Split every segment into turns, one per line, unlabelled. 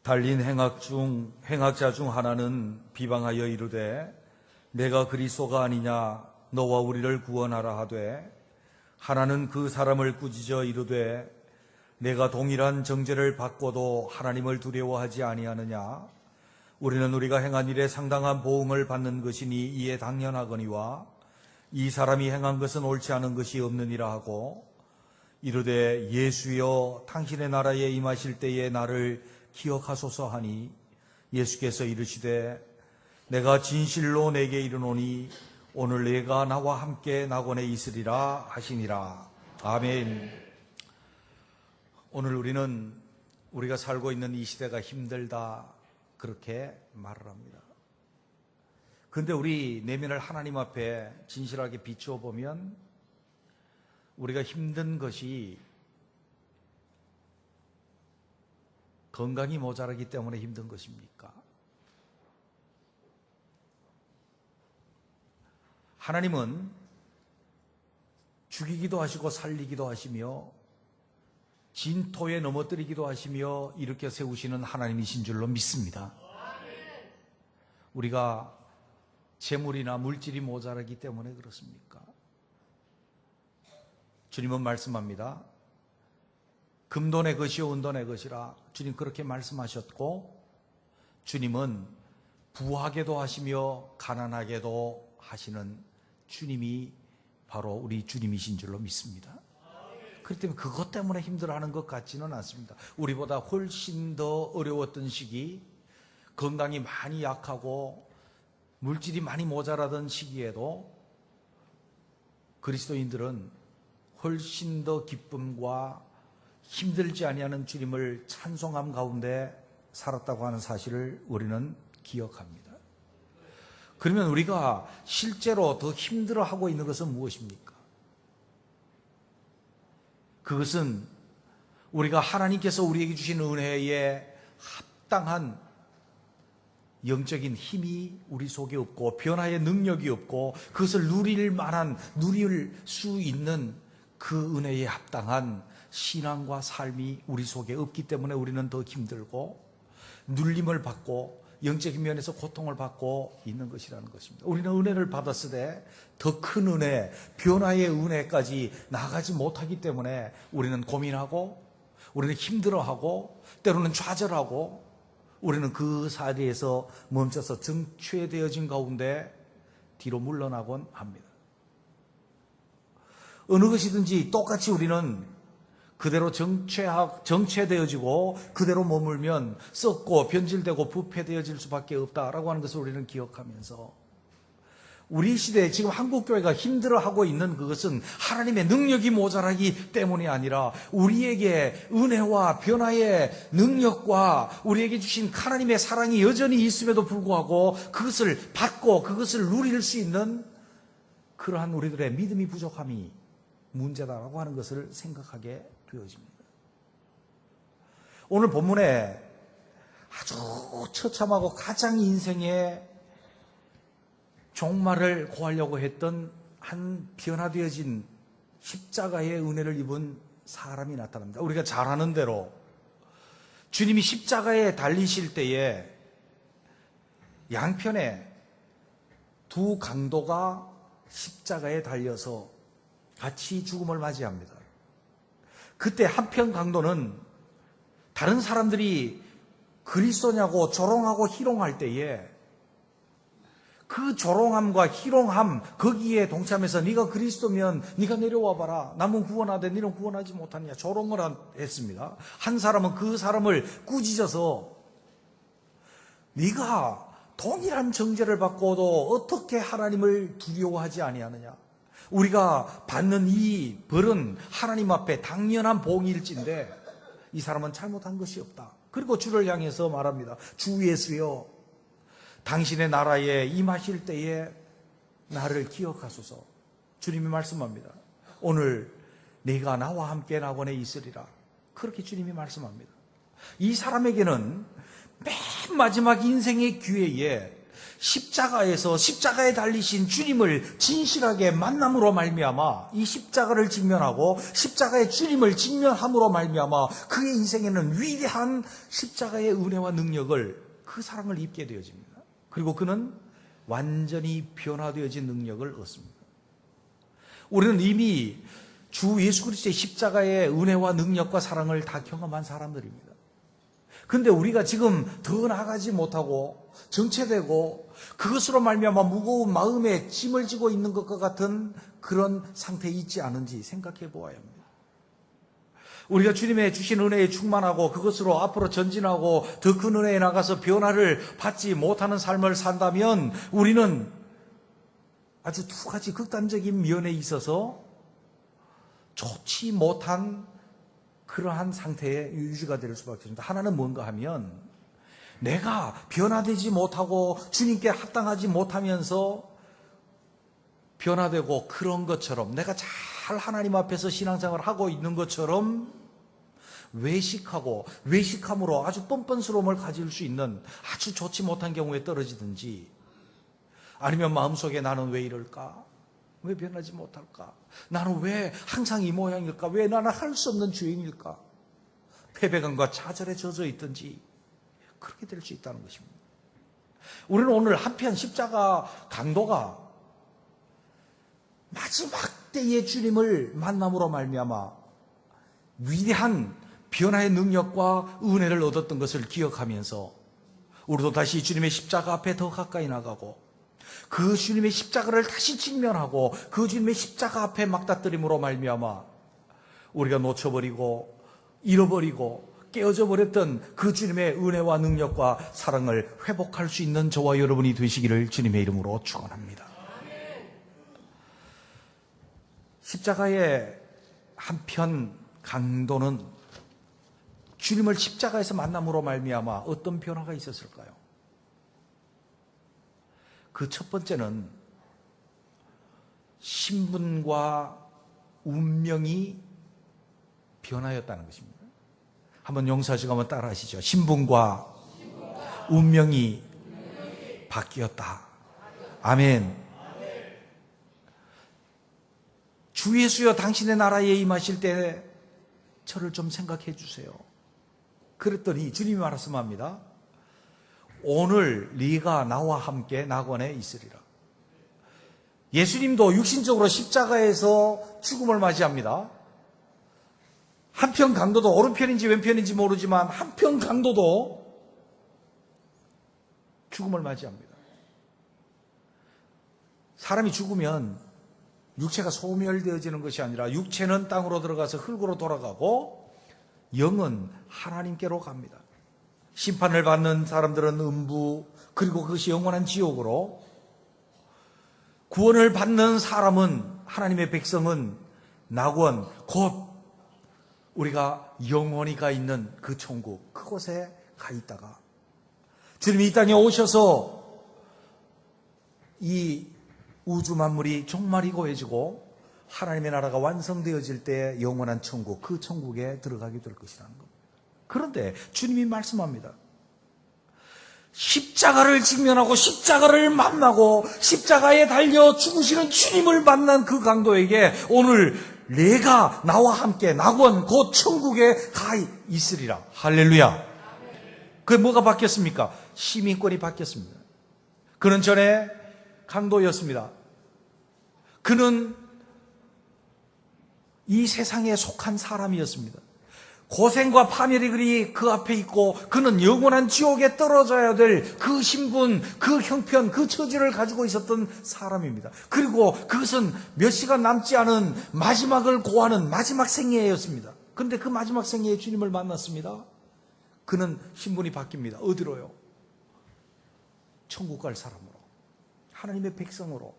달린 행악자 중 하나는 비방하여 이르되 내가 그리스도가 아니냐 너와 우리를 구원하라 하되, 하나는 그 사람을 꾸짖어 이르되 내가 동일한 정죄를 받고도 하나님을 두려워하지 아니하느냐. 우리는 우리가 행한 일에 상당한 보응을 받는 것이니 이에 당연하거니와 이 사람이 행한 것은 옳지 않은 것이 없느니라 하고, 이르되 예수여 당신의 나라에 임하실 때에 나를 기억하소서 하니, 예수께서 이르시되 내가 진실로 내게 이르노니 오늘 내가 나와 함께 낙원에 있으리라 하시니라. 아멘. 오늘 우리는 우리가 살고 있는 이 시대가 힘들다 그렇게 말을 합니다. 그런데 우리 내면을 하나님 앞에 진실하게 비추어 보면 우리가 힘든 것이 건강이 모자라기 때문에 힘든 것입니까? 하나님은 죽이기도 하시고 살리기도 하시며 진토에 넘어뜨리기도 하시며 일으켜 세우시는 하나님이신 줄로 믿습니다. 우리가 재물이나 물질이 모자라기 때문에 그렇습니까? 주님은 말씀합니다. 금도 내 것이요 은도 내 것이라. 주님 그렇게 말씀하셨고, 주님은 부하게도 하시며 가난하게도 하시는 주님이 바로 우리 주님이신 줄로 믿습니다. 그렇기 때문에 그것 때문에 힘들어하는 것 같지는 않습니다. 우리보다 훨씬 더 어려웠던 시기, 건강이 많이 약하고 물질이 많이 모자라던 시기에도 그리스도인들은 훨씬 더 기쁨과 힘들지 아니하는 주님을 찬송함 가운데 살았다고 하는 사실을 우리는 기억합니다. 그러면 우리가 실제로 더 힘들어하고 있는 것은 무엇입니까? 그것은 우리가 하나님께서 우리에게 주신 은혜에 합당한 영적인 힘이 우리 속에 없고 변화의 능력이 없고 그것을 누릴 수 있는 그 은혜에 합당한 신앙과 삶이 우리 속에 없기 때문에 우리는 더 힘들고 눌림을 받고 영적인 면에서 고통을 받고 있는 것이라는 것입니다. 우리는 은혜를 받았으되 더 큰 은혜, 변화의 은혜까지 나아가지 못하기 때문에 우리는 고민하고 우리는 힘들어하고 때로는 좌절하고 우리는 그 자리에서 멈춰서 정체되어진 가운데 뒤로 물러나곤 합니다. 어느 것이든지 똑같이 우리는 그대로 정체되어지고 그대로 머물면 썩고 변질되고 부패되어질 수밖에 없다라고 하는 것을 우리는 기억하면서 우리 시대에 지금 한국교회가 힘들어하고 있는 그것은 하나님의 능력이 모자라기 때문이 아니라 우리에게 은혜와 변화의 능력과 우리에게 주신 하나님의 사랑이 여전히 있음에도 불구하고 그것을 받고 그것을 누릴 수 있는 그러한 우리들의 믿음이 부족함이 문제다라고 하는 것을 생각하게 되어집니다. 오늘 본문에 아주 처참하고 가장 인생의 종말을 고하려고 했던 한 변화되어진 십자가의 은혜를 입은 사람이 나타납니다. 우리가 잘 아는 대로 주님이 십자가에 달리실 때에 양편에 두 강도가 십자가에 달려서 같이 죽음을 맞이합니다. 그때 한편 강도는 다른 사람들이 그리스도냐고 조롱하고 희롱할 때에 그 조롱함과 희롱함 거기에 동참해서 네가 그리스도면 네가 내려와 봐라. 남은 구원하되 너는 구원하지 못하느냐 조롱을 했습니다. 한 사람은 그 사람을 꾸짖어서 네가 동일한 정죄를 받고도 어떻게 하나님을 두려워하지 아니하느냐. 우리가 받는 이 벌은 하나님 앞에 당연한 봉일지인데 이 사람은 잘못한 것이 없다. 그리고 주를 향해서 말합니다. 주 예수여 당신의 나라에 임하실 때에 나를 기억하소서. 주님이 말씀합니다. 오늘 네가 나와 함께 낙원에 있으리라. 그렇게 주님이 말씀합니다. 이 사람에게는 맨 마지막 인생의 기회에 십자가에서 십자가에 달리신 주님을 진실하게 만남으로 말미암아 이 십자가를 직면하고 십자가의 주님을 직면함으로 말미암아 그의 인생에는 위대한 십자가의 은혜와 능력을, 그 사랑을 입게 되어집니다. 그리고 그는 완전히 변화되어진 능력을 얻습니다. 우리는 이미 주 예수 그리스도의 십자가의 은혜와 능력과 사랑을 다 경험한 사람들입니다. 그런데 우리가 지금 더 나아가지 못하고 정체되고 그것으로 말미암아 무거운 마음에 짐을 지고 있는 것과 같은 그런 상태에 있지 않은지 생각해 보아야 합니다. 우리가 주님의 주신 은혜에 충만하고 그것으로 앞으로 전진하고 더 큰 은혜에 나가서 변화를 받지 못하는 삶을 산다면 우리는 아주 두 가지 극단적인 면에 있어서 좋지 못한 그러한 상태에 유지가 될 수밖에 없습니다. 하나는 뭔가 하면 내가 변화되지 못하고 주님께 합당하지 못하면서 변화되고 그런 것처럼 내가 잘 하나님 앞에서 신앙생활을 하고 있는 것처럼 외식함으로 아주 뻔뻔스러움을 가질 수 있는 아주 좋지 못한 경우에 떨어지든지, 아니면 마음속에 나는 왜 이럴까? 왜 변하지 못할까? 나는 왜 항상 이 모양일까? 왜 나는 할 수 없는 죄인일까? 패배감과 좌절에 젖어 있든지 그렇게 될 수 있다는 것입니다. 우리는 오늘 한편 십자가 강도가 마지막 때의 주님을 만남으로 말미암아 위대한 변화의 능력과 은혜를 얻었던 것을 기억하면서 우리도 다시 주님의 십자가 앞에 더 가까이 나가고 그 주님의 십자가를 다시 직면하고 그 주님의 십자가 앞에 막다뜨림으로 말미암아 우리가 놓쳐버리고 잃어버리고 깨어져 버렸던 그 주님의 은혜와 능력과 사랑을 회복할 수 있는 저와 여러분이 되시기를 주님의 이름으로 축원합니다. 십자가의 한편 강도는 주님을 십자가에서 만남으로 말미암아 어떤 변화가 있었을까요? 그 첫 번째는 신분과 운명이 변하였다는 것입니다. 한번 용서하시고 한번 따라 하시죠. 신분과 운명이 바뀌었다. 아멘. 주 예수여 당신의 나라에 임하실 때 저를 좀 생각해 주세요. 그랬더니 주님이 말씀합니다. 오늘 네가 나와 함께 낙원에 있으리라. 예수님도 육신적으로 십자가에서 죽음을 맞이합니다. 한편 강도도 오른편인지 왼편인지 모르지만 한편 강도도 죽음을 맞이합니다. 사람이 죽으면 육체가 소멸되어지는 것이 아니라 육체는 땅으로 들어가서 흙으로 돌아가고 영은 하나님께로 갑니다. 심판을 받는 사람들은 음부, 그리고 그것이 영원한 지옥으로, 구원을 받는 사람은, 하나님의 백성은 낙원, 곧 우리가 영원히 가 있는 그 천국, 그곳에 가 있다가 주님이 이 땅에 오셔서 이 우주 만물이 종말이 고해지고 하나님의 나라가 완성되어질 때 영원한 천국, 그 천국에 들어가게 될 것이라는 겁니다. 그런데 주님이 말씀합니다. 십자가를 직면하고 십자가를 만나고 십자가에 달려 죽으시는 주님을 만난 그 강도에게 오늘 내가 나와 함께 낙원 곧 천국에 가 있으리라. 할렐루야. 그게 뭐가 바뀌었습니까? 시민권이 바뀌었습니다. 그는 전에 강도였습니다. 그는 이 세상에 속한 사람이었습니다. 고생과 파멸이 그 앞에 있고 그는 영원한 지옥에 떨어져야 될 그 신분, 그 형편, 그 처지를 가지고 있었던 사람입니다. 그리고 그것은 몇 시간 남지 않은 마지막을 고하는 마지막 생애였습니다. 그런데 그 마지막 생애에 주님을 만났습니다. 그는 신분이 바뀝니다. 어디로요? 천국 갈 사람으로, 하나님의 백성으로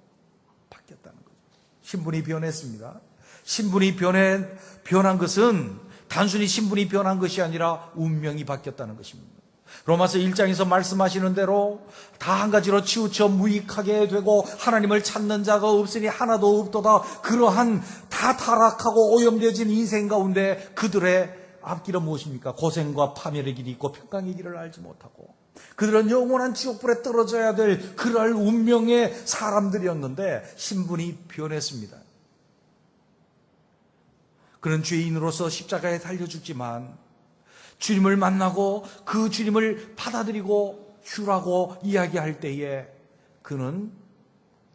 바뀌었다는 거죠. 신분이 변했습니다. 신분이 변한 것은 단순히 신분이 변한 것이 아니라 운명이 바뀌었다는 것입니다. 로마서 1장에서 말씀하시는 대로 다 한 가지로 치우쳐 무익하게 되고 하나님을 찾는 자가 없으니 하나도 없도다. 그러한 다 타락하고 오염되어진 인생 가운데 그들의 앞길은 무엇입니까? 고생과 파멸의 길이 있고 평강의 길을 알지 못하고 그들은 영원한 지옥불에 떨어져야 될 그럴 운명의 사람들이었는데 신분이 변했습니다. 그는 죄인으로서 십자가에 달려 죽지만 주님을 만나고 그 주님을 받아들이고 주라고 이야기할 때에 그는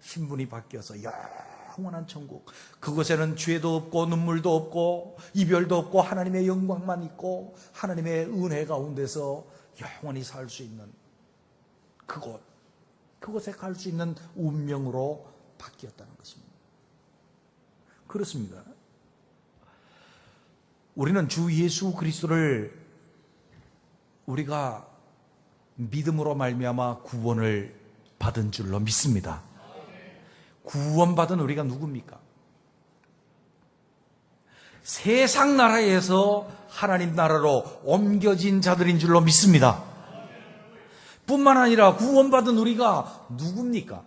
신분이 바뀌어서 영원한 천국, 그곳에는 죄도 없고 눈물도 없고 이별도 없고 하나님의 영광만 있고 하나님의 은혜 가운데서 영원히 살 수 있는 그곳에 갈 수 있는 운명으로 바뀌었다는 것입니다. 그렇습니다. 우리는 주 예수 그리스도를 우리가 믿음으로 말미암아 구원을 받은 줄로 믿습니다. 구원받은 우리가 누굽니까? 세상 나라에서 하나님 나라로 옮겨진 자들인 줄로 믿습니다. 뿐만 아니라 구원받은 우리가 누굽니까?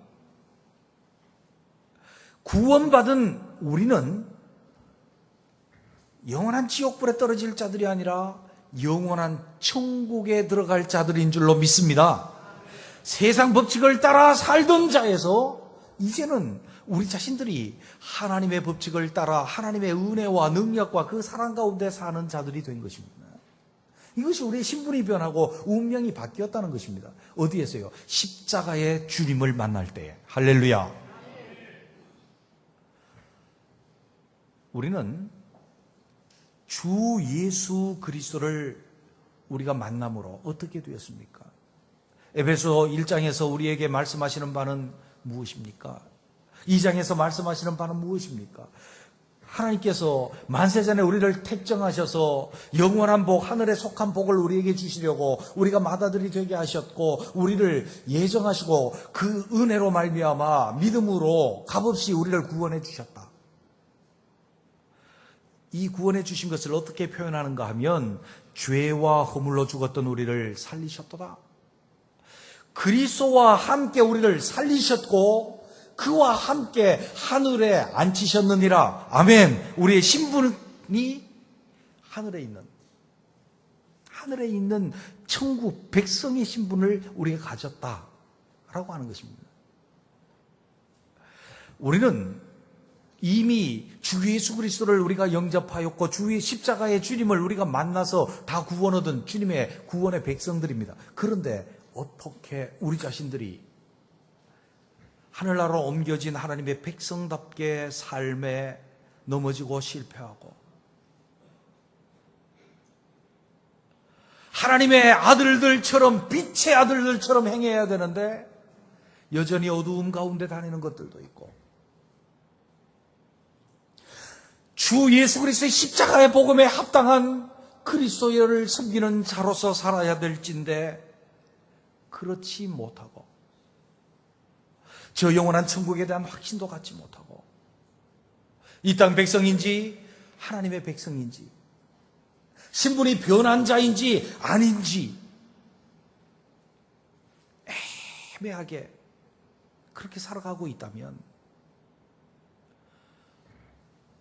구원받은 우리는 영원한 지옥불에 떨어질 자들이 아니라 영원한 천국에 들어갈 자들인 줄로 믿습니다. 세상 법칙을 따라 살던 자에서 이제는 우리 자신들이 하나님의 법칙을 따라 하나님의 은혜와 능력과 그 사랑 가운데 사는 자들이 된 것입니다. 이것이 우리의 신분이 변하고 운명이 바뀌었다는 것입니다. 어디에서요? 십자가의 주님을 만날 때에. 할렐루야. 우리는 주 예수 그리스도를 우리가 만남으로 어떻게 되었습니까? 에베소 1장에서 우리에게 말씀하시는 바는 무엇입니까? 2장에서 말씀하시는 바는 무엇입니까? 하나님께서 만세전에 우리를 택정하셔서 영원한 복, 하늘에 속한 복을 우리에게 주시려고 우리가 맏아들이 되게 하셨고 우리를 예정하시고 그 은혜로 말미암아 믿음으로 값없이 우리를 구원해 주셨다. 이 구원해 주신 것을 어떻게 표현하는가 하면 죄와 허물로 죽었던 우리를 살리셨도다. 그리스도와 함께 우리를 살리셨고 그와 함께 하늘에 앉히셨느니라. 아멘. 우리의 신분이 하늘에 있는 천국 백성의 신분을 우리가 가졌다라고 하는 것입니다. 우리는 이미 주 예수 그리스도를 우리가 영접하였고 주의 십자가의 주님을 우리가 만나서 다 구원 얻은 주님의 구원의 백성들입니다. 그런데 어떻게 우리 자신들이 하늘나라로 옮겨진 하나님의 백성답게 삶에 넘어지고 실패하고 하나님의 아들들처럼 빛의 아들들처럼 행해야 되는데 여전히 어두움 가운데 다니는 것들도 있고 주 예수 그리스도의 십자가의 복음에 합당한 그리스도를 섬기는 자로서 살아야 될진데 그렇지 못하고 저 영원한 천국에 대한 확신도 갖지 못하고 이 땅 백성인지 하나님의 백성인지 신분이 변한 자인지 아닌지 애매하게 그렇게 살아가고 있다면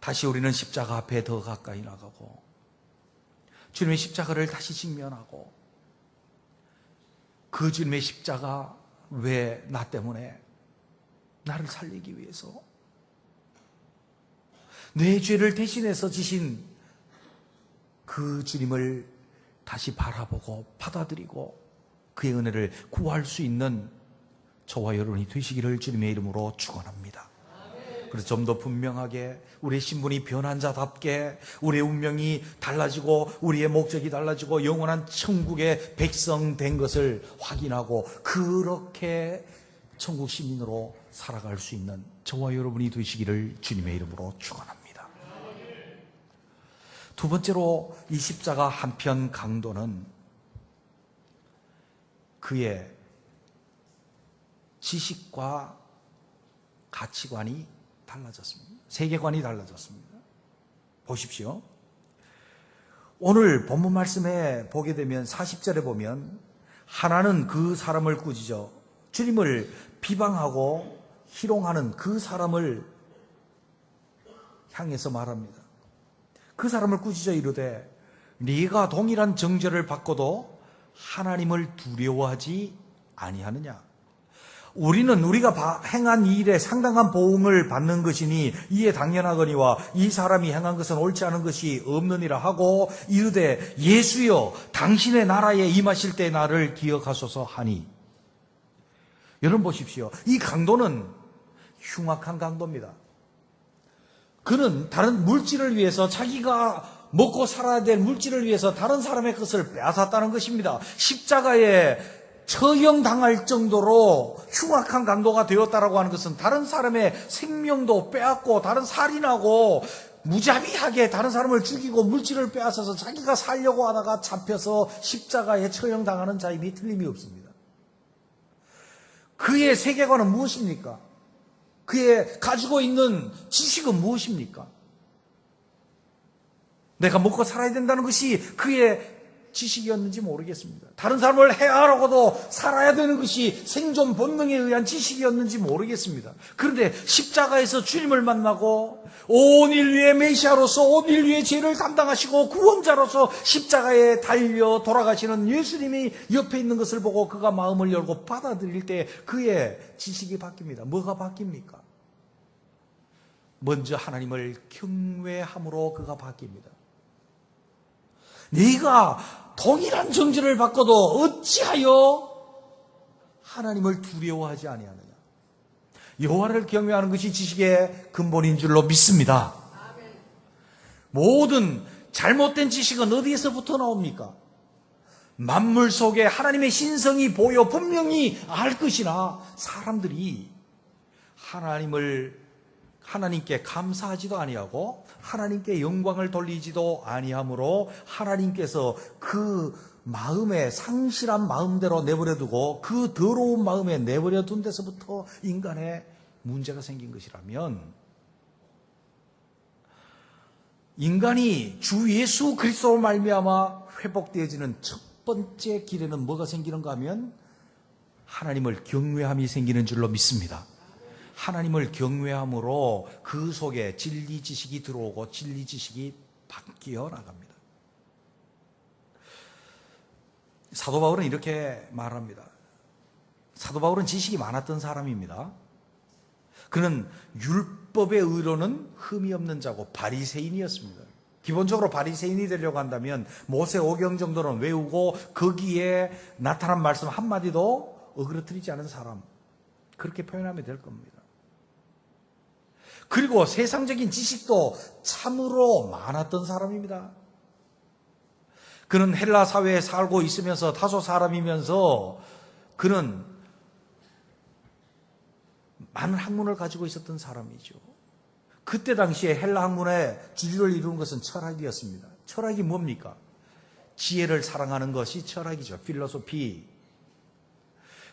다시 우리는 십자가 앞에 더 가까이 나가고 주님의 십자가를 다시 직면하고 그 주님의 십자가 왜 나 때문에 나를 살리기 위해서 내 죄를 대신해서 지신 그 주님을 다시 바라보고 받아들이고 그의 은혜를 구할 수 있는 저와 여러분이 되시기를 주님의 이름으로 축원합니다. 그래서 좀 더 분명하게 우리의 신분이 변한 자답게 우리의 운명이 달라지고 우리의 목적이 달라지고 영원한 천국의 백성 된 것을 확인하고 그렇게 천국 시민으로 살아갈 수 있는 저와 여러분이 되시기를 주님의 이름으로 축원합니다. 두 번째로 이 십자가 한편 강도는 그의 지식과 가치관이 달라졌습니다. 세계관이 달라졌습니다. 보십시오. 오늘 본문 말씀에 보게 되면 40절에 보면 하나는 그 사람을 꾸짖어 주님을 비방하고 희롱하는 그 사람을 향해서 말합니다. 그 사람을 꾸짖어 이르되 네가 동일한 정죄를 받고도 하나님을 두려워하지 아니하느냐? 우리는 우리가 행한 일에 상당한 보응을 받는 것이니 이에 당연하거니와 이 사람이 행한 것은 옳지 않은 것이 없느니라 하고 이르되 예수여 당신의 나라에 임하실 때 나를 기억하소서 하니. 여러분 보십시오. 이 강도는 흉악한 강도입니다. 그는 다른 물질을 위해서, 자기가 먹고 살아야 될 물질을 위해서 다른 사람의 것을 빼앗았다는 것입니다. 십자가에 처형당할 정도로 흉악한 강도가 되었다라고 하는 것은 다른 사람의 생명도 빼앗고, 다른 살인하고, 무자비하게 다른 사람을 죽이고 물질을 빼앗아서 자기가 살려고 하다가 잡혀서 십자가에 처형당하는 자임이 틀림이 없습니다. 그의 세계관은 무엇입니까? 그의 가지고 있는 지식은 무엇입니까? 내가 먹고 살아야 된다는 것이 그의 지식이었는지 모르겠습니다. 다른 사람을 해하라고도 살아야 되는 것이 생존 본능에 의한 지식이었는지 모르겠습니다. 그런데 십자가에서 주님을 만나고 온 인류의 메시아로서 온 인류의 죄를 담당하시고 구원자로서 십자가에 달려 돌아가시는 예수님이 옆에 있는 것을 보고 그가 마음을 열고 받아들일 때 그의 지식이 바뀝니다. 뭐가 바뀝니까? 먼저 하나님을 경외함으로 그가 바뀝니다. 네가 동일한 정죄를 받고도 어찌하여 하나님을 두려워하지 아니하느냐? 여호와를 경외하는 것이 지식의 근본인 줄로 믿습니다. 모든 잘못된 지식은 어디에서부터 나옵니까? 만물 속에 하나님의 신성이 보여 분명히 알 것이나 사람들이 하나님께 감사하지도 아니하고 하나님께 영광을 돌리지도 아니하므로 하나님께서 그 마음에 상실한 마음대로 내버려두고 그 더러운 마음에 내버려둔 데서부터 인간의 문제가 생긴 것이라면, 인간이 주 예수 그리스도로 말미암아 회복되어지는 첫 번째 길에는 뭐가 생기는가 하면 하나님을 경외함이 생기는 줄로 믿습니다. 하나님을 경외함으로 그 속에 진리 지식이 들어오고 진리 지식이 바뀌어 나갑니다. 사도 바울은 이렇게 말합니다. 사도 바울은 지식이 많았던 사람입니다. 그는 율법의 의로는 흠이 없는 자고 바리새인이었습니다. 기본적으로 바리새인이 되려고 한다면 모세 오경 정도는 외우고 거기에 나타난 말씀 한마디도 어그러뜨리지 않은 사람, 그렇게 표현하면 될 겁니다. 그리고 세상적인 지식도 참으로 많았던 사람입니다. 그는 헬라 사회에 살고 있으면서 다소 사람이면서 그는 많은 학문을 가지고 있었던 사람이죠. 그때 당시에 헬라 학문의 주류를 이루는 것은 철학이었습니다. 철학이 뭡니까? 지혜를 사랑하는 것이 철학이죠. 필로소피.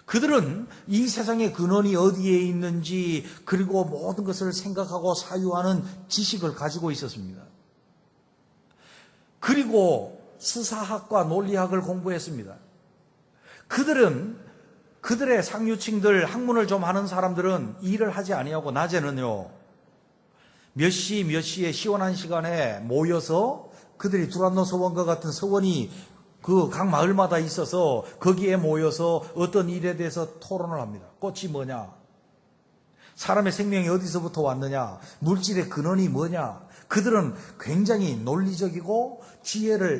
그들은 이 세상의 근원이 어디에 있는지, 그리고 모든 것을 생각하고 사유하는 지식을 가지고 있었습니다. 그리고 수사학과 논리학을 공부했습니다. 그들은, 그들의 상류층들, 학문을 좀 하는 사람들은 일을 하지 아니하고 낮에는요, 몇 시에 시원한 시간에 모여서 그들이 두란노 서원과 같은 서원이 그 각 마을마다 있어서 거기에 모여서 어떤 일에 대해서 토론을 합니다. 꽃이 뭐냐? 사람의 생명이 어디서부터 왔느냐? 물질의 근원이 뭐냐? 그들은 굉장히 논리적이고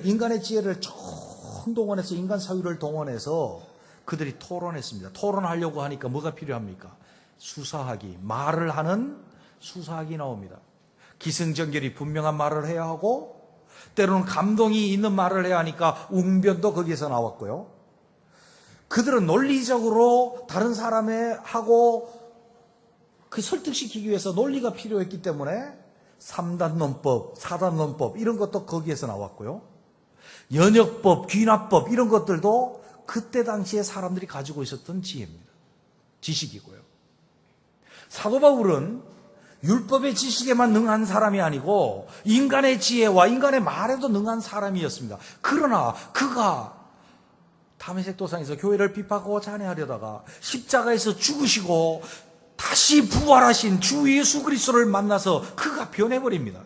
인간의 지혜를 총동원해서 인간 사유를 동원해서 그들이 토론했습니다. 토론하려고 하니까 뭐가 필요합니까? 수사학이, 말을 하는 수사학이 나옵니다. 기승전결이 분명한 말을 해야 하고 때로는 감동이 있는 말을 해야 하니까 웅변도 거기에서 나왔고요. 그들은 논리적으로 다른 사람의 하고 그 설득시키기 위해서 논리가 필요했기 때문에 3단 논법, 4단 논법 이런 것도 거기에서 나왔고요. 연역법, 귀납법 이런 것들도 그때 당시에 사람들이 가지고 있었던 지혜입니다. 지식이고요. 사도 바울은 율법의 지식에만 능한 사람이 아니고 인간의 지혜와 인간의 말에도 능한 사람이었습니다. 그러나 그가 다메섹 도상에서 교회를 핍박하고 잔해하려다가 십자가에서 죽으시고 다시 부활하신 주 예수 그리스도를 만나서 그가 변해버립니다.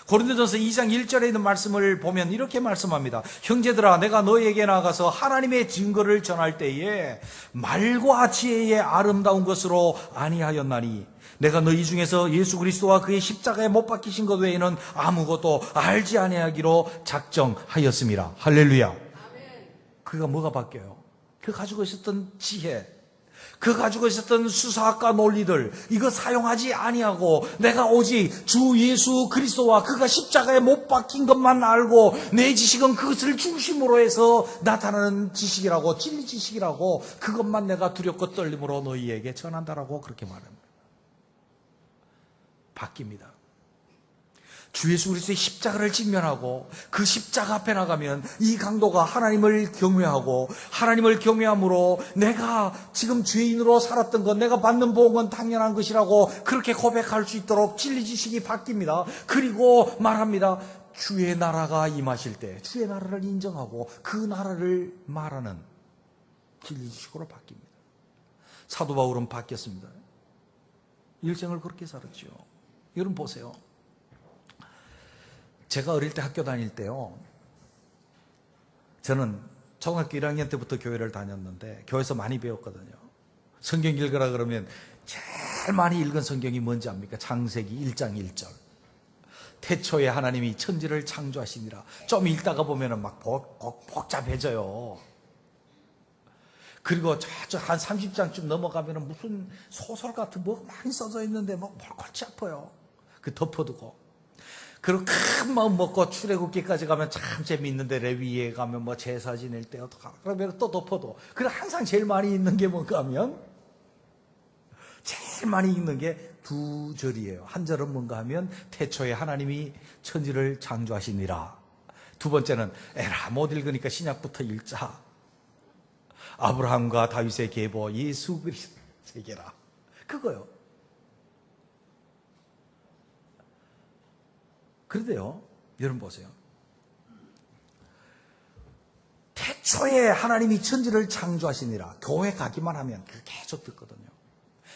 고린도전서 2장 1절에 있는 말씀을 보면 이렇게 말씀합니다. 형제들아, 내가 너희에게 나가서 하나님의 증거를 전할 때에 말과 지혜의 아름다운 것으로 아니하였나니 내가 너희 중에서 예수 그리스도와 그의 십자가에 못 박히신 것 외에는 아무것도 알지 아니하기로 작정하였습니다. 할렐루야. 그가 뭐가 바뀌어요? 그 가지고 있었던 지혜, 그 가지고 있었던 수사학과 논리들, 이거 사용하지 아니하고 내가 오직 주 예수 그리스도와 그가 십자가에 못 박힌 것만 알고 내 지식은 그것을 중심으로 해서 나타나는 지식이라고, 진리 지식이라고, 그것만 내가 두렵고 떨림으로 너희에게 전한다라고 그렇게 말합니다. 바뀝니다. 주 예수 그리스도의 십자가를 직면하고 그 십자가 앞에 나가면 이 강도가 하나님을 경외하고, 하나님을 경외함으로 내가 지금 죄인으로 살았던 것, 내가 받는 복은 당연한 것이라고 그렇게 고백할 수 있도록 진리 지식이 바뀝니다. 그리고 말합니다. 주의 나라가 임하실 때 주의 나라를 인정하고 그 나라를 말하는 진리 지식으로 바뀝니다. 사도 바울은 바뀌었습니다. 일생을 그렇게 살았죠. 여러분 보세요. 제가 어릴 때 학교 다닐 때요, 저는 초등학교 1학년 때부터 교회를 다녔는데 교회에서 많이 배웠거든요. 성경 읽으라 그러면 제일 많이 읽은 성경이 뭔지 압니까? 창세기 1장 1절. 태초에 하나님이 천지를 창조하시니라. 좀 읽다가 보면 막 복잡해져요. 그리고 저 한 30장쯤 넘어가면 무슨 소설 같은 뭐 많이 써져 있는데 뭐 골치 아파요. 그 덮어두고. 그리고 큰 마음 먹고 출애굽기까지 가면 참 재미있는데 레위기에 가면 뭐 제사 지낼 때 어떡하나. 그러면 또 덮어도. 그래 항상 제일 많이 읽는 게 뭔가 하면 제일 많이 읽는 게 두 절이에요. 한 절은 뭔가 하면 태초에 하나님이 천지를 창조하시니라. 두 번째는 에라 못 읽으니까 신약부터 읽자. 아브라함과 다윗의 계보 예수 그리스도 세계라. 그거요. 그런데요, 여러분 보세요. 태초에 하나님이 천지를 창조하시니라. 교회 가기만 하면 그거 계속 듣거든요.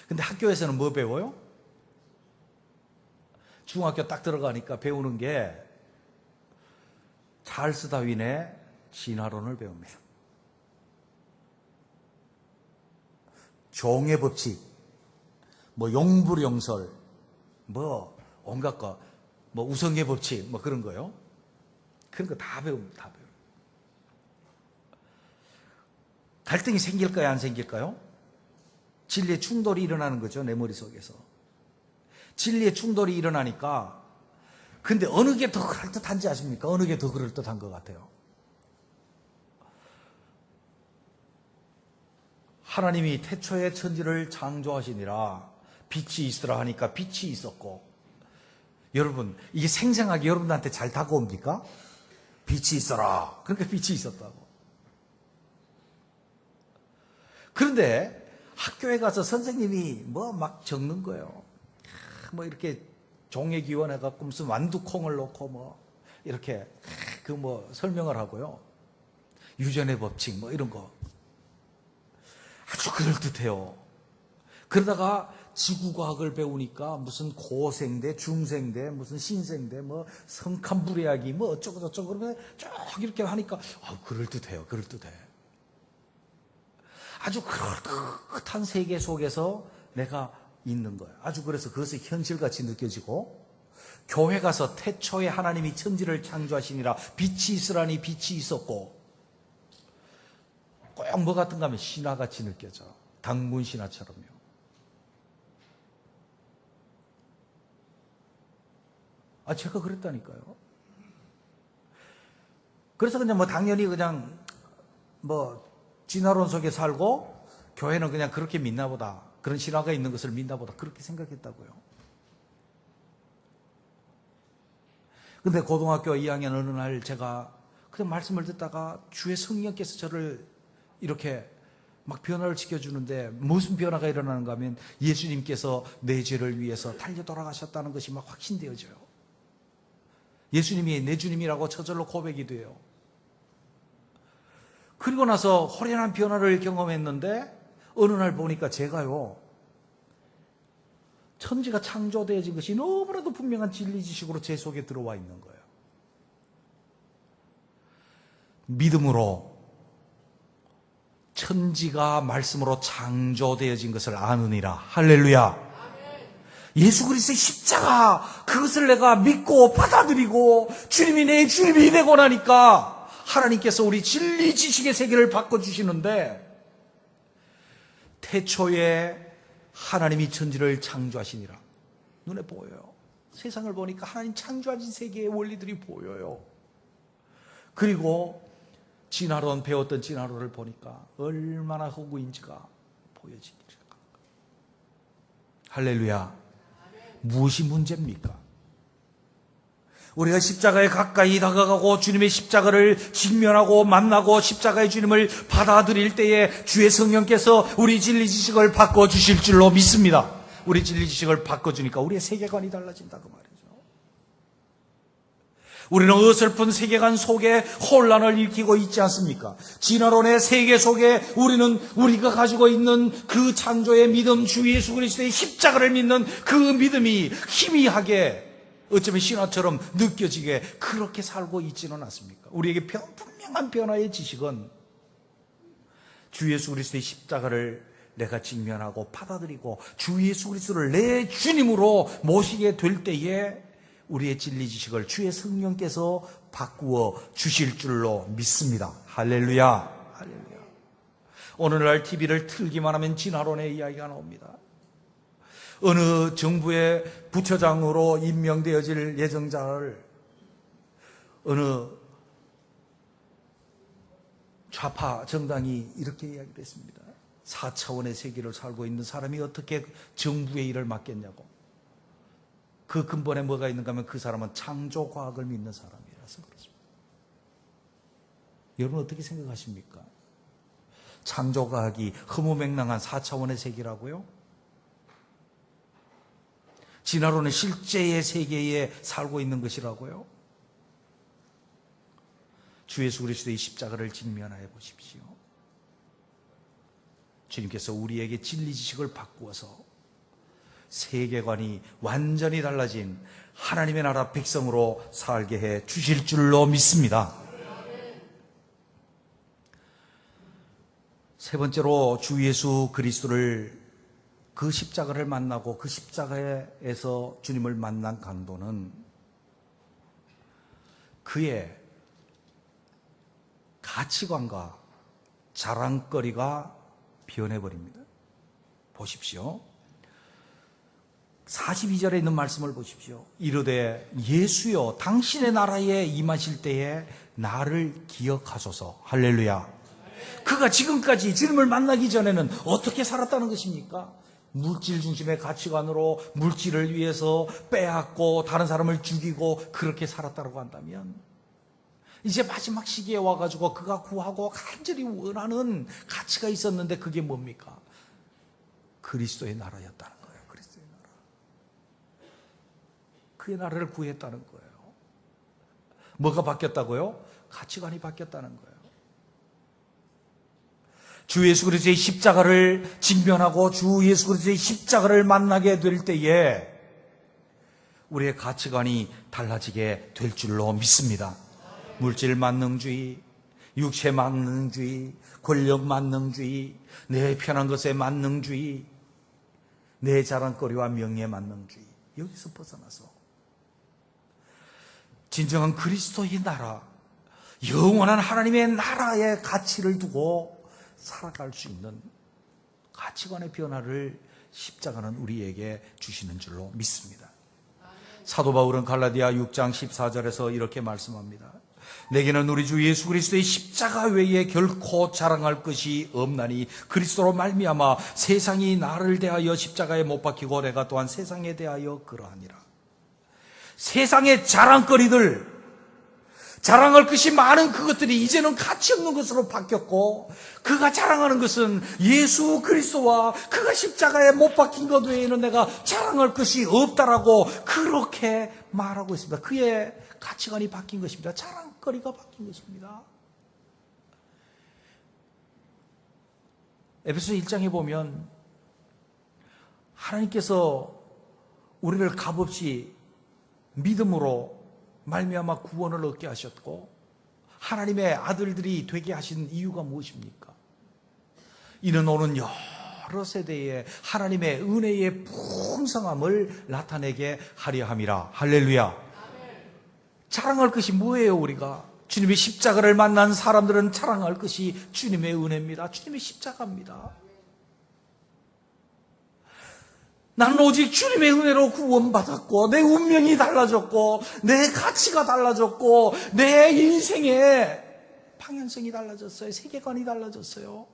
근데 학교에서는 뭐 배워요? 중학교 딱 들어가니까 배우는 게 찰스 다윈의 진화론을 배웁니다. 종의 법칙, 뭐 용불용설, 뭐 온갖 거, 뭐 우성의 법칙, 뭐 그런 거요. 그런 거 다 배웁니다. 다 배워요. 갈등이 생길까요? 안 생길까요? 진리의 충돌이 일어나는 거죠. 내 머릿속에서. 진리의 충돌이 일어나니까, 근데 어느 게 더 그럴듯한지 아십니까? 어느 게 더 그럴듯한 것 같아요? 하나님이 태초에 천지를 창조하시니라. 빛이 있으라 하니까 빛이 있었고, 여러분 이게 생생하게 여러분한테 잘 다가옵니까? 빛이 있어라. 그러니까 빛이 있었다고. 그런데 학교에 가서 선생님이 뭐 막 적는 거예요. 뭐 이렇게 종에 기원해갖고 무슨 완두콩을 넣고 뭐 이렇게 그 뭐 설명을 하고요. 유전의 법칙 뭐 이런 거 아주 그럴듯해요. 그러다가 지구과학을 배우니까 무슨 고생대, 중생대, 무슨 신생대, 뭐 성칸불의학이 뭐 어쩌고 저쩌고 그러면 쭉 이렇게 하니까 그럴듯해요. 그럴듯해. 아주 그럴듯한 세계 속에서 내가 있는 거예요. 아주 그래서 그것이 현실같이 느껴지고, 교회 가서 태초에 하나님이 천지를 창조하시니라. 빛이 있으라니 빛이 있었고, 꼭 뭐 같은가 하면 신화같이 느껴져. 당군 신화처럼요. 제가 그랬다니까요. 그래서 그냥 뭐 당연히 그냥 뭐 진화론 속에 살고 교회는 그냥 그렇게 믿나 보다. 그런 신화가 있는 것을 믿나 보다. 그렇게 생각했다고요. 근데 고등학교 2학년 어느 날 제가 그냥 말씀을 듣다가 주의 성령께서 저를 이렇게 막 변화를 시켜주는데, 무슨 변화가 일어나는가 하면 예수님께서 내 죄를 위해서 달려 돌아가셨다는 것이 막 확신되어져요. 예수님이 내 주님이라고 저절로 고백이 돼요. 그리고 나서 호련한 변화를 경험했는데, 어느 날 보니까 제가요 천지가 창조되어진 것이 너무나도 분명한 진리 지식으로 제 속에 들어와 있는 거예요. 믿음으로 천지가 말씀으로 창조되어진 것을 아느니라. 할렐루야. 예수 그리스도의 십자가, 그것을 내가 믿고 받아들이고 주님이 내 주님이 되고 나니까 하나님께서 우리 진리 지식의 세계를 바꿔주시는데, 태초에 하나님이 천지를 창조하시니라. 눈에 보여요. 세상을 보니까 하나님 창조하신 세계의 원리들이 보여요. 그리고 진화론, 배웠던 진화론을 보니까 얼마나 허구인지가 보여지기 시작합니다. 할렐루야. 무엇이 문제입니까? 우리가 십자가에 가까이 다가가고 주님의 십자가를 직면하고 만나고 십자가의 주님을 받아들일 때에 주의 성령께서 우리 진리 지식을 바꿔주실 줄로 믿습니다. 우리 진리 지식을 바꿔주니까 우리의 세계관이 달라진다 그 말이죠. 우리는 어설픈 세계관 속에 혼란을 일으키고 있지 않습니까? 진화론의 세계 속에 우리가 가지고 있는 그 창조의 믿음, 주 예수 그리스도의 십자가를 믿는 그 믿음이 희미하게, 어쩌면 신화처럼 느껴지게 그렇게 살고 있지는 않습니까? 우리에게 분명한 변화의 지식은 주 예수 그리스도의 십자가를 내가 직면하고 받아들이고 주 예수 그리스도를 내 주님으로 모시게 될 때에 우리의 진리 지식을 주의 성령께서 바꾸어 주실 줄로 믿습니다. 할렐루야. 할렐루야. 오늘날 TV를 틀기만 하면 진화론의 이야기가 나옵니다. 어느 정부의 부처장으로 임명되어질 예정자를 어느 좌파 정당이 이렇게 이야기를 했습니다. 4차원의 세계를 살고 있는 사람이 어떻게 정부의 일을 맡겠냐고. 그 근본에 뭐가 있는가 하면 그 사람은 창조과학을 믿는 사람이라서 그렇습니다. 여러분 어떻게 생각하십니까? 창조과학이 허무맹랑한 4차원의 세계라고요? 진화론은 실제의 세계에 살고 있는 것이라고요? 주 예수 그리스도의 십자가를 직면하여 보십시오. 주님께서 우리에게 진리 지식을 바꾸어서 세계관이 완전히 달라진 하나님의 나라 백성으로 살게 해 주실 줄로 믿습니다. 세 번째로 주 예수 그리스도를, 그 십자가를 만나고 그 십자가에서 주님을 만난 강도는 그의 가치관과 자랑거리가 변해버립니다. 보십시오. 42절에 있는 말씀을 보십시오. 이르되 예수여 당신의 나라에 임하실 때에 나를 기억하소서. 할렐루야. 그가 지금까지 주님을 만나기 전에는 어떻게 살았다는 것입니까? 물질 중심의 가치관으로 물질을 위해서 빼앗고 다른 사람을 죽이고 그렇게 살았다고 한다면, 이제 마지막 시기에 와가지고 그가 구하고 간절히 원하는 가치가 있었는데 그게 뭡니까? 그리스도의 나라였다는 거예요. 그리스도의 나라. 그의 나라를 구했다는 거예요. 뭐가 바뀌었다고요? 가치관이 바뀌었다는 거예요. 주 예수 그리스도의 십자가를 직면하고 주 예수 그리스도의 십자가를 만나게 될 때에 우리의 가치관이 달라지게 될 줄로 믿습니다. 물질 만능주의, 육체 만능주의, 권력 만능주의, 내 편한 것에 만능주의, 내 자랑거리와 명예 만능주의, 여기서 벗어나서 진정한 그리스도의 나라, 영원한 하나님의 나라의 가치를 두고 살아갈 수 있는 가치관의 변화를 십자가는 우리에게 주시는 줄로 믿습니다. 사도 바울은 갈라디아 6장 14절에서 이렇게 말씀합니다. 내게는 우리 주 예수 그리스도의 십자가 외에 결코 자랑할 것이 없나니 그리스도로 말미암아 세상이 나를 대하여 십자가에 못 박히고 내가 또한 세상에 대하여 그러하니라. 세상의 자랑거리들, 자랑할 것이 많은 그것들이 이제는 가치 없는 것으로 바뀌었고, 그가 자랑하는 것은 예수 그리스도와 그가 십자가에 못 박힌 것 외에는 내가 자랑할 것이 없다라고 그렇게 말하고 있습니다. 그의 가치관이 바뀐 것입니다. 자랑거리가 바뀐 것입니다. 에베소 1장에 보면 하나님께서 우리를 값없이 믿음으로 말미암아 구원을 얻게 하셨고 하나님의 아들들이 되게 하신 이유가 무엇입니까? 이는 오는 여러 세대에 하나님의 은혜의 풍성함을 나타내게 하려 함이라. 할렐루야. 자랑할 것이 뭐예요? 우리가 주님의 십자가를 만난 사람들은 자랑할 것이 주님의 은혜입니다. 주님의 십자가입니다. 나는 오직 주님의 은혜로 구원받았고 내 운명이 달라졌고 내 가치가 달라졌고 내 인생의 방향성이 달라졌어요. 세계관이 달라졌어요.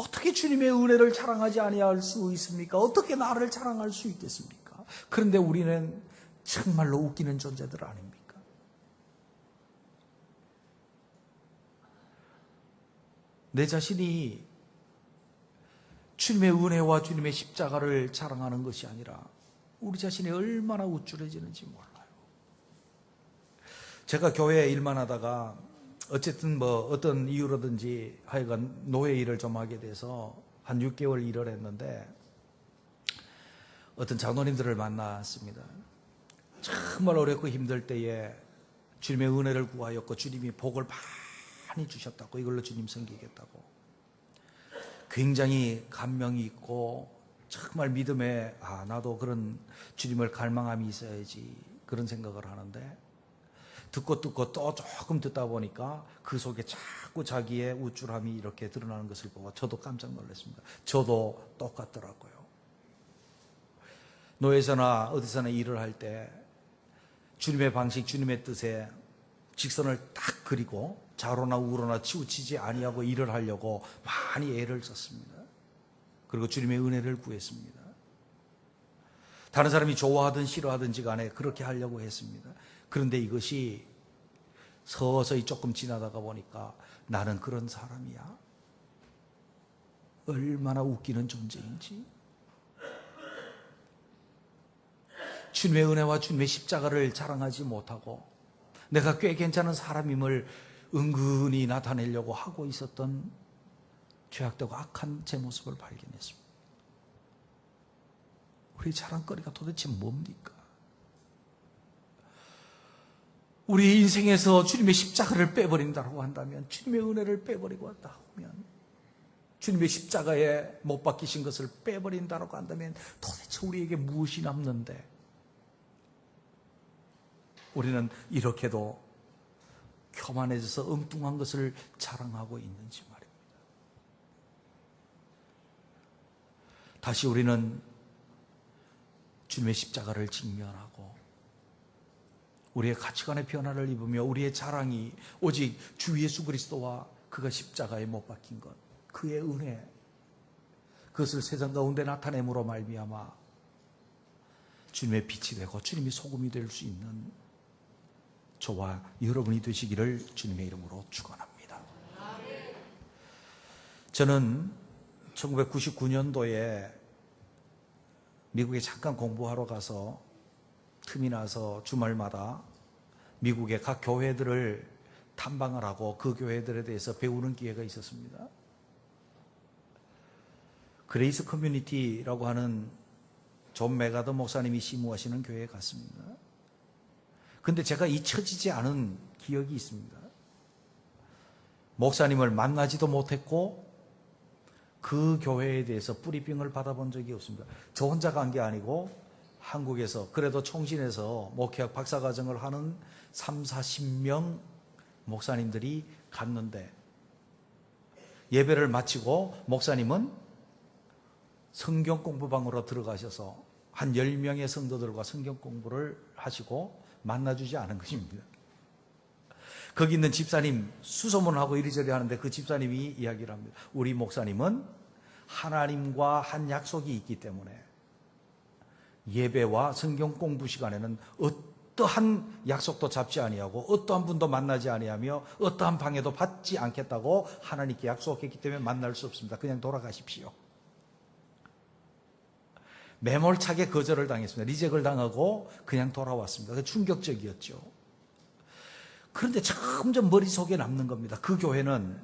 어떻게 주님의 은혜를 자랑하지 아니할 수 있습니까? 어떻게 나를 자랑할 수 있겠습니까? 그런데 우리는 정말로 웃기는 존재들 아닙니까? 내 자신이 주님의 은혜와 주님의 십자가를 자랑하는 것이 아니라 우리 자신이 얼마나 우쭐해지는지 몰라요. 제가 교회 일만 하다가 어쨌든 어떤 이유로든지 하여간 노예 일을 좀 하게 돼서 한 6개월 일을 했는데 어떤 장로님들을 만났습니다. 정말 어렵고 힘들 때에 주님의 은혜를 구하였고 주님이 복을 많이 주셨다고 이걸로 주님 섬기겠다고 굉장히 감명이 있고 정말 믿음에 나도 그런 주님을 갈망함이 있어야지 그런 생각을 하는데 듣고 또 조금 듣다 보니까 그 속에 자꾸 자기의 우쭐함이 이렇게 드러나는 것을 보고 저도 깜짝 놀랐습니다. 저도 똑같더라고요. 노예서나 어디서나 일을 할 때 주님의 방식, 주님의 뜻에 직선을 딱 그리고 좌로나 우로나 치우치지 아니하고 일을 하려고 많이 애를 썼습니다. 그리고 주님의 은혜를 구했습니다. 다른 사람이 좋아하든 싫어하든지 간에 그렇게 하려고 했습니다. 그런데 이것이 서서히 조금 지나다가 보니까 나는 그런 사람이야. 얼마나 웃기는 존재인지. 주님의 은혜와 주님의 십자가를 자랑하지 못하고 내가 꽤 괜찮은 사람임을 은근히 나타내려고 하고 있었던 죄악되고 악한 제 모습을 발견했습니다. 우리 자랑거리가 도대체 뭡니까? 우리 인생에서 주님의 십자가를 빼버린다고 한다면, 주님의 은혜를 빼버리고 한다 하면, 주님의 십자가에 못 박히신 것을 빼버린다고 한다면 도대체 우리에게 무엇이 남는데 우리는 이렇게도 교만해져서 엉뚱한 것을 자랑하고 있는지 말입니다. 다시 우리는 주님의 십자가를 직면하고 우리의 가치관의 변화를 입으며 우리의 자랑이 오직 주 예수 그리스도와 그가 십자가에 못 박힌 것, 그의 은혜, 그것을 세상 가운데 나타냄으로 말미암아 주님의 빛이 되고 주님이 소금이 될 수 있는 저와 여러분이 되시기를 주님의 이름으로 축원합니다. 저는 1999년도에 미국에 잠깐 공부하러 가서 틈이 나서 주말마다 미국의 각 교회들을 탐방을 하고 그 교회들에 대해서 배우는 기회가 있었습니다. 그레이스 커뮤니티라고 하는 존 메가더 목사님이 심우하시는 교회에 갔습니다. 근데 제가 잊혀지지 않은 기억이 있습니다. 목사님을 만나지도 못했고 그 교회에 대해서 뿌리빙을 받아본 적이 없습니다. 저 혼자 간 게 아니고 한국에서 그래도 총신에서 목회학 박사과정을 하는 30-40명 목사님들이 갔는데 예배를 마치고 목사님은 성경 공부방으로 들어가셔서 한 10명의 성도들과 성경 공부를 하시고 만나주지 않은 것입니다. 거기 있는 집사님 수소문하고 이리저리 하는데 그 집사님이 이야기를 합니다. 우리 목사님은 하나님과 한 약속이 있기 때문에 예배와 성경 공부 시간에는 어떠한 약속도 잡지 아니하고 어떠한 분도 만나지 아니하며 어떠한 방해도 받지 않겠다고 하나님께 약속했기 때문에 만날 수 없습니다. 그냥 돌아가십시오. 매몰차게 거절을 당했습니다. 리젝을 당하고 그냥 돌아왔습니다. 충격적이었죠. 그런데 점점 머릿속에 남는 겁니다. 그 교회는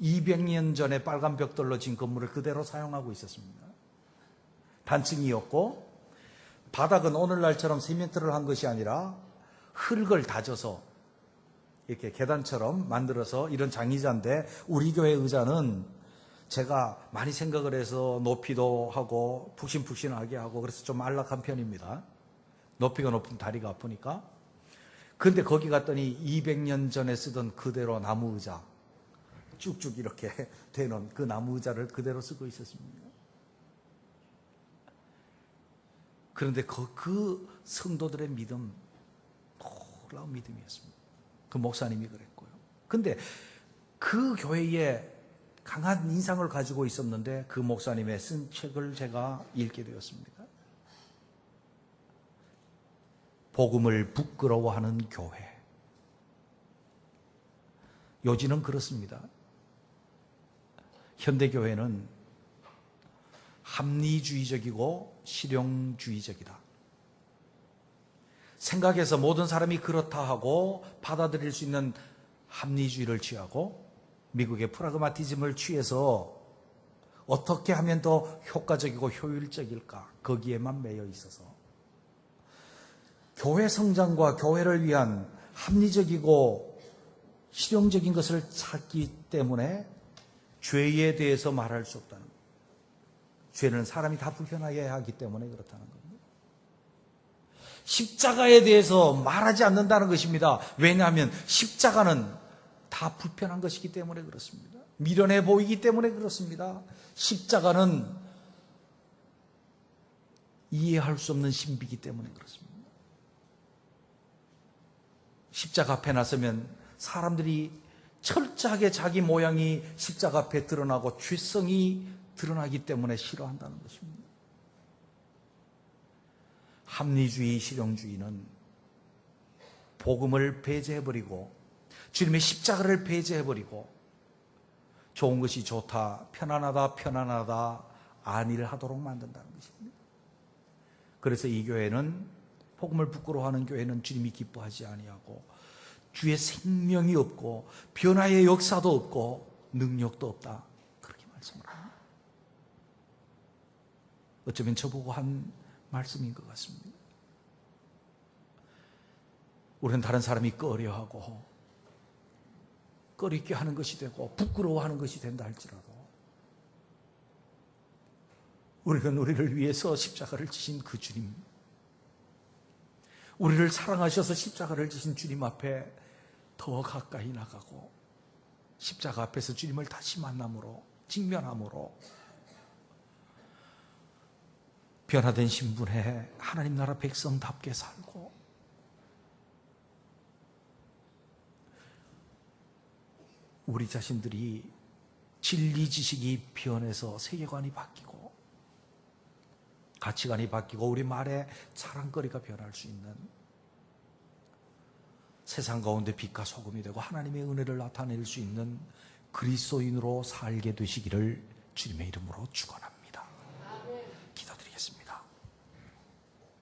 200년 전에 빨간 벽돌로 진 건물을 그대로 사용하고 있었습니다. 단층이었고 바닥은 오늘날처럼 시멘트를 한 것이 아니라 흙을 다져서 이렇게 계단처럼 만들어서 이런 장의자인데, 우리 교회 의자는 제가 많이 생각을 해서 높이도 하고 푹신푹신하게 하고 그래서 좀 안락한 편입니다. 높이가 높으면 다리가 아프니까. 근데 거기 갔더니 200년 전에 쓰던 그대로 나무 의자, 쭉쭉 이렇게 되는 그 나무 의자를 그대로 쓰고 있었습니다. 그런데 그 성도들의 믿음, 놀라운 믿음이었습니다. 그 목사님이 그랬고요. 근데 그 교회에 강한 인상을 가지고 있었는데 그 목사님의 쓴 책을 제가 읽게 되었습니다. 복음을 부끄러워하는 교회. 요지는 그렇습니다. 현대교회는 합리주의적이고 실용주의적이다. 생각해서 모든 사람이 그렇다 하고 받아들일 수 있는 합리주의를 취하고, 미국의 프라그마티즘을 취해서 어떻게 하면 더 효과적이고 효율적일까, 거기에만 매여 있어서 교회 성장과 교회를 위한 합리적이고 실용적인 것을 찾기 때문에 죄에 대해서 말할 수 없다는 거예요. 죄는 사람이 다 불편하게 하기 때문에 그렇다는 겁니다. 십자가에 대해서 말하지 않는다는 것입니다. 왜냐하면 십자가는 다 불편한 것이기 때문에 그렇습니다. 미련해 보이기 때문에 그렇습니다. 십자가는 이해할 수 없는 신비이기 때문에 그렇습니다. 십자가 앞에 나서면 사람들이 철저하게 자기 모양이 십자가 앞에 드러나고 죄성이 드러나기 때문에 싫어한다는 것입니다. 합리주의, 실용주의는 복음을 배제해버리고 주님의 십자가를 배제해버리고 좋은 것이 좋다, 편안하다 안일을 하도록 만든다는 것입니다. 그래서 이 교회는, 복음을 부끄러워하는 교회는 주님이 기뻐하지 아니하고 주의 생명이 없고 변화의 역사도 없고 능력도 없다, 그렇게 말씀을 합니다. 어쩌면 저보고 한 말씀인 것 같습니다. 우리는 다른 사람이 꺼려하고 꺼리게 하는 것이 되고 부끄러워하는 것이 된다 할지라도, 우리는 우리를 위해서 십자가를 지신 그 주님, 우리를 사랑하셔서 십자가를 지신 주님 앞에 더 가까이 나가고 십자가 앞에서 주님을 다시 만남으로, 직면함으로 변화된 신분의 하나님 나라 백성답게 살고, 우리 자신들이 진리 지식이 변해서 세계관이 바뀌고 가치관이 바뀌고 우리 말의 자랑거리가 변할 수 있는 세상 가운데 빛과 소금이 되고 하나님의 은혜를 나타낼 수 있는 그리스도인으로 살게 되시기를 주님의 이름으로 축원합니다.